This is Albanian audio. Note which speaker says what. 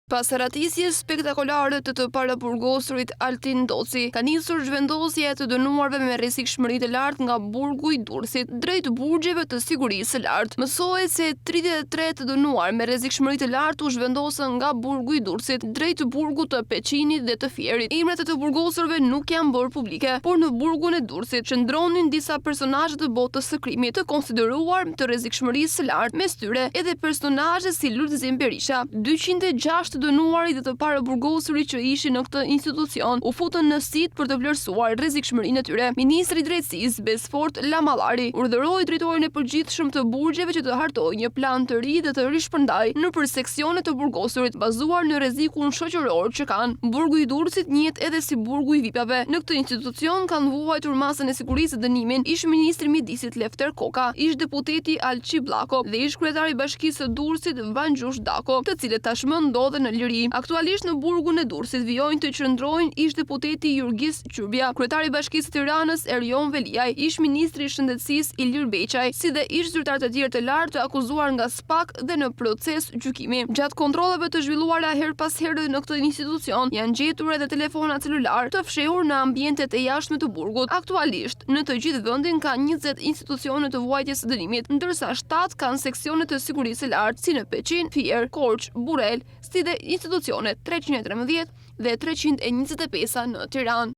Speaker 1: Pas ratisjes spektakolare të paraburgosurit Altin Doci, ka nisur zhvendosja e të dënuarve me rrezikshmëri të lartë nga burgu i Durrësit drejt burgjeve të sigurisë së lartë. Mësohet se 33 të dënuar me rrezikshmëri të lartë u zhvendosën nga burgu i Durrësit drejt burgut të Peçinit dhe të Fierit. Emrat e të burgosurve nuk janë bërë publike, por në burgun e Durrësit qëndronin disa personazhe të botës së krimit të konsideruar të rrezikshmërisë së lartë, mes tyre edhe personazhe si Lulzim Berisha. 206 të dënuarit dhe të paraburgosurit që ishin në këtë institucion u futën në sit për të vlerësuar rrezikshmërinë e tyre. Ministri i Drejtësisë Besfort Lamallari urdhëroi drejtorin e përgjithshëm të burgjeve që të hartojë një plan të ri dhe të rishpërndajë nëpër seksione të burgosurit bazuar në rrezikun shoqëror që kanë. Burgu i Durrësit njihet edhe si burgu i vipave. Në këtë institucion kanë vuajtur masën e sigurisë dënimin ish ministri i mjedisit Lefter Koka, ish deputeti Alçi Bllako dhe ish kryetari i Bashkisë së Durrësit Vangjush Dako, të cilët tashmë ndodhen në liri. Aktualisht në burgun e Durrësit vijojnë të qëndrojnë ish deputeti Jurgis Qurbja, kryetari i Bashkisë së Tiranës Erjon Veliaj, ish ministri i Shëndetësisë Ilir Beqaj, si dhe ish zyrtar të tjerë të lartë të akuzuar nga SPAK dhe në proces gjykimi. Gjatë kontrolleve të zhvilluara her pas here në këtë institucion, janë gjetur edhe telefona celular të fshehur në ambientet e jashtme të burgut. Aktualisht, në të gjithë vendin ka 20 institucione të vuajtjes së dënimit, ndërsa 7 kanë seksione të sigurisë së lartë, si në Peçin, Fier, Korç, Burrel, si dhe institucione 313 dhe 325 në Tiranë.